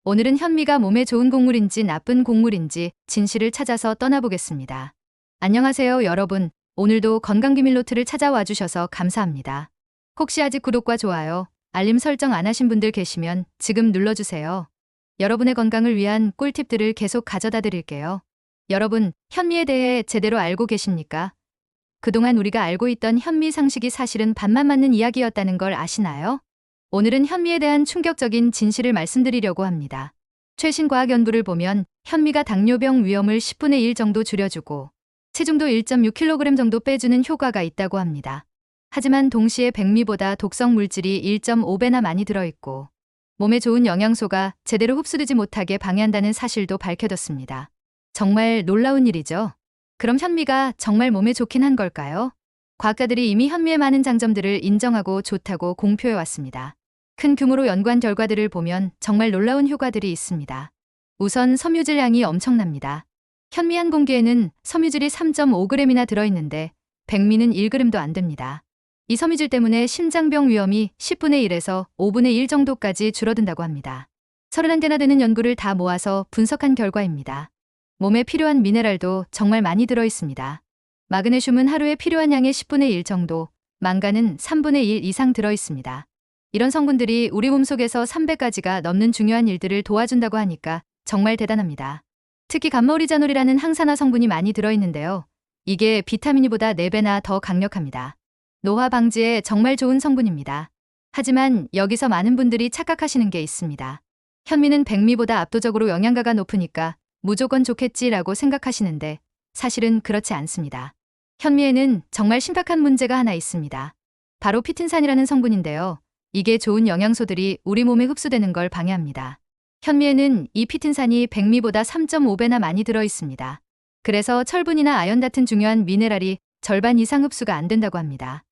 오늘은 현미가 몸에 좋은 곡물인지 나쁜 곡물인지 진실을 찾아서 떠나보겠습니다. 안녕하세요, 여러분. 오늘도 건강기밀노트를 찾아와 주셔서 감사합니다. 혹시 아직 구독과 좋아요, 알림 설정 안 하신 분들 계시면 지금 눌러주세요. 여러분의 건강을 위한 꿀팁들을 계속 가져다 드릴게요. 여러분, 현미에 대해 제대로 알고 계십니까? 그동안 우리가 알고 있던 현미 상식이 사실은 반만 맞는 이야기였다는 걸 아시나요? 오늘은 현미에 대한 충격적인 진실을 말씀드리려고 합니다. 최신 과학 연구를 보면 현미가 당뇨병 위험을 10분의 1 정도 줄여주고 체중도 1.6kg 정도 빼주는 효과가 있다고 합니다. 하지만 동시에 백미보다 독성 물질이 1.5배나 많이 들어있고 몸에 좋은 영양소가 제대로 흡수되지 못하게 방해한다는 사실도 밝혀졌습니다. 정말 놀라운 일이죠. 그럼 현미가 정말 몸에 좋긴 한 걸까요? 과학자들이 이미 현미의 많은 장점들을 인정하고 좋다고 공표해왔습니다. 큰 규모로 연구한 결과들을 보면 정말 놀라운 효과들이 있습니다. 우선 섬유질 양이 엄청납니다. 현미 한 공기에는 섬유질이 3.5g이나 들어있는데 백미는 1g도 안 됩니다. 이 섬유질 때문에 심장병 위험이 10분의 1에서 5분의 1 정도까지 줄어든다고 합니다. 31개나 되는 연구를 다 모아서 분석한 결과입니다. 몸에 필요한 미네랄도 정말 많이 들어있습니다. 마그네슘은 하루에 필요한 양의 10분의 1 정도, 망간은 3분의 1 이상 들어있습니다. 이런 성분들이 우리 몸속에서 300가지가 넘는 중요한 일들을 도와준다고 하니까 정말 대단합니다. 특히 감마오리자놀이라는 항산화 성분이 많이 들어있는데요. 이게 비타민이보다 4배나 더 강력합니다. 노화 방지에 정말 좋은 성분입니다. 하지만 여기서 많은 분들이 착각하시는 게 있습니다. 현미는 백미보다 압도적으로 영양가가 높으니까 무조건 좋겠지라고 생각하시는데 사실은 그렇지 않습니다. 현미에는 정말 심각한 문제가 하나 있습니다. 바로 피틴산이라는 성분인데요. 이게 좋은 영양소들이 우리 몸에 흡수되는 걸 방해합니다. 현미에는 이 피틴산이 백미보다 3.5배나 많이 들어있습니다. 그래서 철분이나 아연 같은 중요한 미네랄이 절반 이상 흡수가 안 된다고 합니다.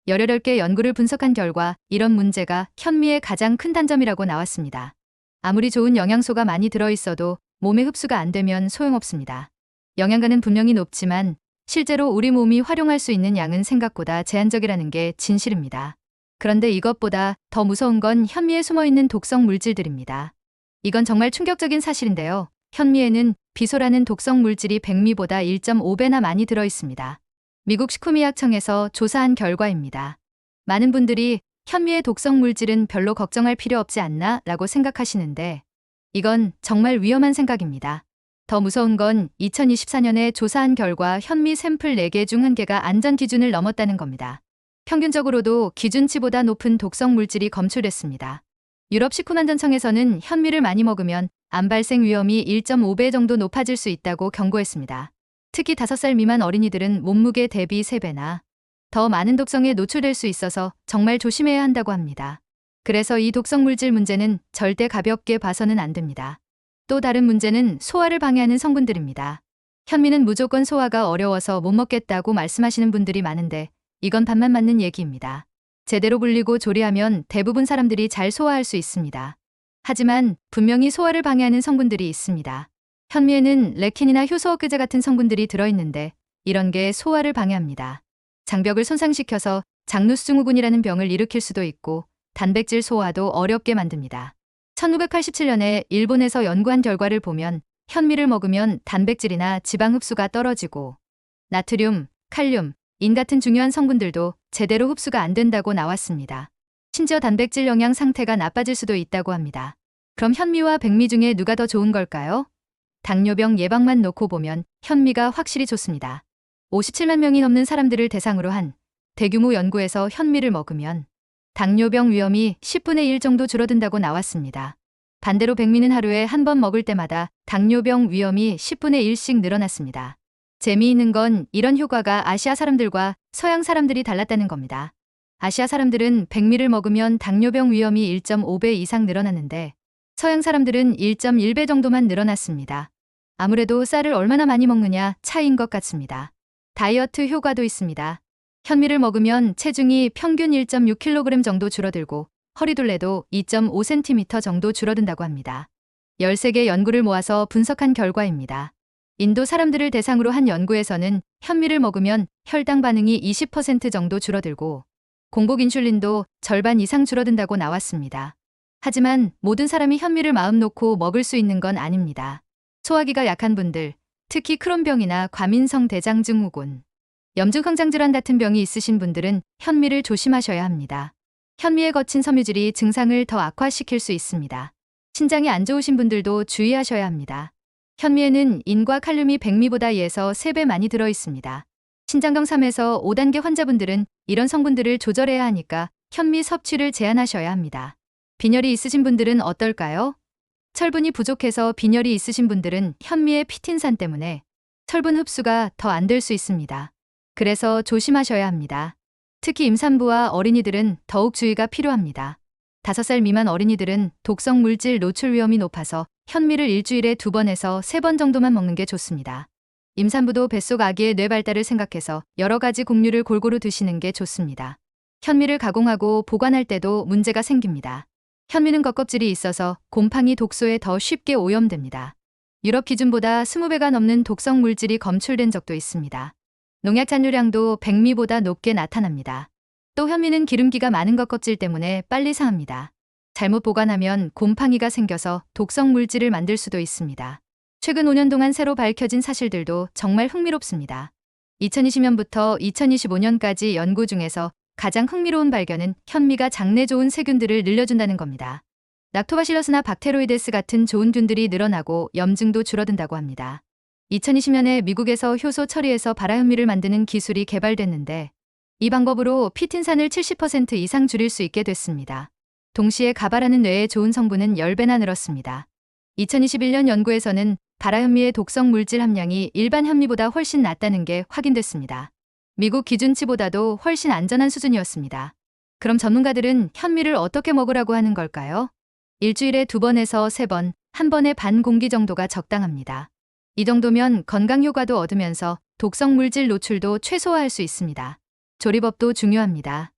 18개 연구를 분석한 결과 이런 문제가 현미의 가장 큰 단점이라고 나왔습니다. 아무리 좋은 영양소가 많이 들어있어도 몸에 흡수가 안 되면 소용없습니다. 영양가는 분명히 높지만 실제로 우리 몸이 활용할 수 있는 양은 생각보다 제한적이라는 게 진실입니다. 그런데 이것보다 더 무서운 건 현미에 숨어있는 독성 물질들입니다. 이건 정말 충격적인 사실인데요. 현미에는 비소라는 독성 물질이 백미보다 1.5배나 많이 들어있습니다. 미국 식품의약청에서 조사한 결과입니다. 많은 분들이 현미의 독성 물질은 별로 걱정할 필요 없지 않나 라고 생각하시는데 이건 정말 위험한 생각입니다. 더 무서운 건 2024년에 조사한 결과 현미 샘플 4개 중 1개가 안전 기준을 넘었다는 겁니다. 평균적으로도 기준치보다 높은 독성 물질이 검출됐습니다. 유럽식품안전청에서는 현미를 많이 먹으면 암 발생 위험이 1.5배 정도 높아질 수 있다고 경고했습니다. 특히 5살 미만 어린이들은 몸무게 대비 3배나 더 많은 독성에 노출될 수 있어서 정말 조심해야 한다고 합니다. 그래서 이 독성 물질 문제는 절대 가볍게 봐서는 안 됩니다. 또 다른 문제는 소화를 방해하는 성분들입니다. 현미는 무조건 소화가 어려워서 못 먹겠다고 말씀하시는 분들이 많은데 이건 반만 맞는 얘기입니다. 제대로 불리고 조리하면 대부분 사람들이 잘 소화할 수 있습니다. 하지만 분명히 소화를 방해하는 성분들이 있습니다. 현미에는 레킨이나 효소억제제 같은 성분들이 들어있는데 이런 게 소화를 방해합니다. 장벽을 손상시켜서 장누수증후군이라는 병을 일으킬 수도 있고 단백질 소화도 어렵게 만듭니다. 1987년에 일본에서 연구한 결과를 보면 현미를 먹으면 단백질이나 지방 흡수가 떨어지고 나트륨, 칼륨, 인 같은 중요한 성분들도 제대로 흡수가 안 된다고 나왔습니다. 심지어 단백질 영양 상태가 나빠질 수도 있다고 합니다. 그럼 현미와 백미 중에 누가 더 좋은 걸까요? 당뇨병 예방만 놓고 보면 현미가 확실히 좋습니다. 57만 명이 넘는 사람들을 대상으로 한 대규모 연구에서 현미를 먹으면 당뇨병 위험이 10분의 1 정도 줄어든다고 나왔습니다. 반대로 백미는 하루에 한 번 먹을 때마다 당뇨병 위험이 10분의 1씩 늘어났습니다. 재미있는 건 이런 효과가 아시아 사람들과 서양 사람들이 달랐다는 겁니다. 아시아 사람들은 백미를 먹으면 당뇨병 위험이 1.5배 이상 늘어났는데 서양 사람들은 1.1배 정도만 늘어났습니다. 아무래도 쌀을 얼마나 많이 먹느냐 차이인 것 같습니다. 다이어트 효과도 있습니다. 현미를 먹으면 체중이 평균 1.6kg 정도 줄어들고 허리둘레도 2.5cm 정도 줄어든다고 합니다. 13개 연구를 모아서 분석한 결과입니다. 인도 사람들을 대상으로 한 연구에서는 현미를 먹으면 혈당 반응이 20% 정도 줄어들고 공복 인슐린도 절반 이상 줄어든다고 나왔습니다. 하지만 모든 사람이 현미를 마음 놓고 먹을 수 있는 건 아닙니다. 소화기가 약한 분들, 특히 크론병이나 과민성 대장증후군, 염증황장질환 같은 병이 있으신 분들은 현미를 조심하셔야 합니다. 현미의 거친 섬유질이 증상을 더 악화시킬 수 있습니다. 신장이 안 좋으신 분들도 주의하셔야 합니다. 현미에는 인과 칼륨이 백미보다 2에서 3배 많이 들어 있습니다. 신장경 3에서 5단계 환자분들은 이런 성분들을 조절해야 하니까 현미 섭취를 제한하셔야 합니다. 빈혈이 있으신 분들은 어떨까요? 철분이 부족해서 빈혈이 있으신 분들은 현미의 피틴산 때문에 철분 흡수가 더 안 될 수 있습니다. 그래서 조심하셔야 합니다. 특히 임산부와 어린이들은 더욱 주의가 필요합니다. 5살 미만 어린이들은 독성 물질 노출 위험이 높아서 현미를 일주일에 2번에서 3번 정도만 먹는 게 좋습니다. 임산부도 뱃속 아기의 뇌 발달을 생각해서 여러 가지 곡류를 골고루 드시는 게 좋습니다. 현미를 가공하고 보관할 때도 문제가 생깁니다. 현미는 겉껍질이 있어서 곰팡이 독소에 더 쉽게 오염됩니다. 유럽 기준보다 20배가 넘는 독성 물질이 검출된 적도 있습니다. 농약 잔류량도 백미보다 높게 나타납니다. 또 현미는 기름기가 많은 겉껍질 때문에 빨리 상합니다. 잘못 보관하면 곰팡이가 생겨서 독성 물질을 만들 수도 있습니다. 최근 5년 동안 새로 밝혀진 사실들도 정말 흥미롭습니다. 2020년부터 2025년까지 연구 중에서 가장 흥미로운 발견은 현미가 장내 좋은 세균들을 늘려준다는 겁니다. 락토바실러스나 박테로이데스 같은 좋은 균들이 늘어나고 염증도 줄어든다고 합니다. 2020년에 미국에서 효소 처리해서 발화현미를 만드는 기술이 개발됐는데 이 방법으로 피틴산을 70% 이상 줄일 수 있게 됐습니다. 동시에 가발하는 뇌에 좋은 성분은 10배나 늘었습니다. 2021년 연구에서는 발화현미의 독성 물질 함량이 일반 현미보다 훨씬 낮다는 게 확인됐습니다. 미국 기준치보다도 훨씬 안전한 수준이었습니다. 그럼 전문가들은 현미를 어떻게 먹으라고 하는 걸까요? 일주일에 2번에서 3번, 한 번에 반 공기 정도가 적당합니다. 이 정도면 건강 효과도 얻으면서 독성 물질 노출도 최소화할 수 있습니다. 조리법도 중요합니다.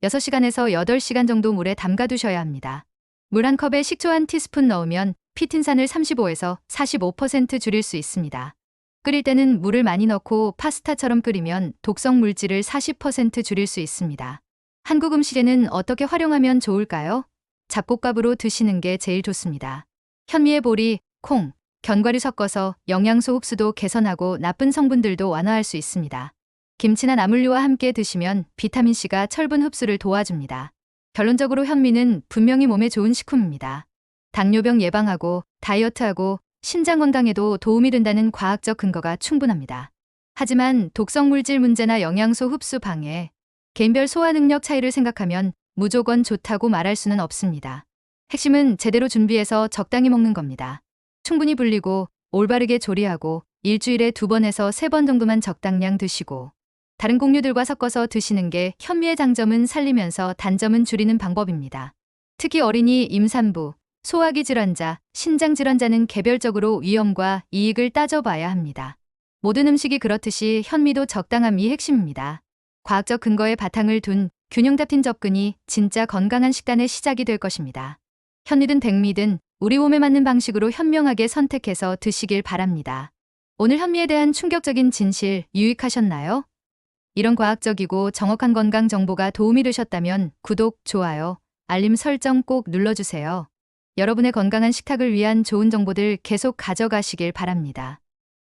6시간에서 8시간 정도 물에 담가 두셔야 합니다. 물 한 컵에 식초 한 티스푼 넣으면 피틴산을 35에서 45% 줄일 수 있습니다. 끓일 때는 물을 많이 넣고 파스타처럼 끓이면 독성 물질을 40% 줄일 수 있습니다. 한국 음식에는 어떻게 활용하면 좋을까요? 잡곡밥으로 드시는 게 제일 좋습니다. 현미에 보리, 콩, 견과류 섞어서 영양소 흡수도 개선하고 나쁜 성분들도 완화할 수 있습니다. 김치나 나물류와 함께 드시면 비타민C가 철분 흡수를 도와줍니다. 결론적으로 현미는 분명히 몸에 좋은 식품입니다. 당뇨병 예방하고 다이어트하고 신장 건강에도 도움이 된다는 과학적 근거가 충분합니다. 하지만 독성 물질 문제나 영양소 흡수 방해, 개인별 소화 능력 차이를 생각하면 무조건 좋다고 말할 수는 없습니다. 핵심은 제대로 준비해서 적당히 먹는 겁니다. 충분히 불리고 올바르게 조리하고 일주일에 2번에서 3번 정도만 적당량 드시고 다른 곡류들과 섞어서 드시는 게 현미의 장점은 살리면서 단점은 줄이는 방법입니다. 특히 어린이, 임산부, 소화기 질환자, 신장 질환자는 개별적으로 위험과 이익을 따져봐야 합니다. 모든 음식이 그렇듯이 현미도 적당함이 핵심입니다. 과학적 근거에 바탕을 둔 균형 잡힌 접근이 진짜 건강한 식단의 시작이 될 것입니다. 현미든 백미든 우리 몸에 맞는 방식으로 현명하게 선택해서 드시길 바랍니다. 오늘 현미에 대한 충격적인 진실 유익하셨나요? 이런 과학적이고 정확한 건강 정보가 도움이 되셨다면 구독, 좋아요, 알림 설정 꼭 눌러주세요. 여러분의 건강한 식탁을 위한 좋은 정보들 계속 가져가시길 바랍니다.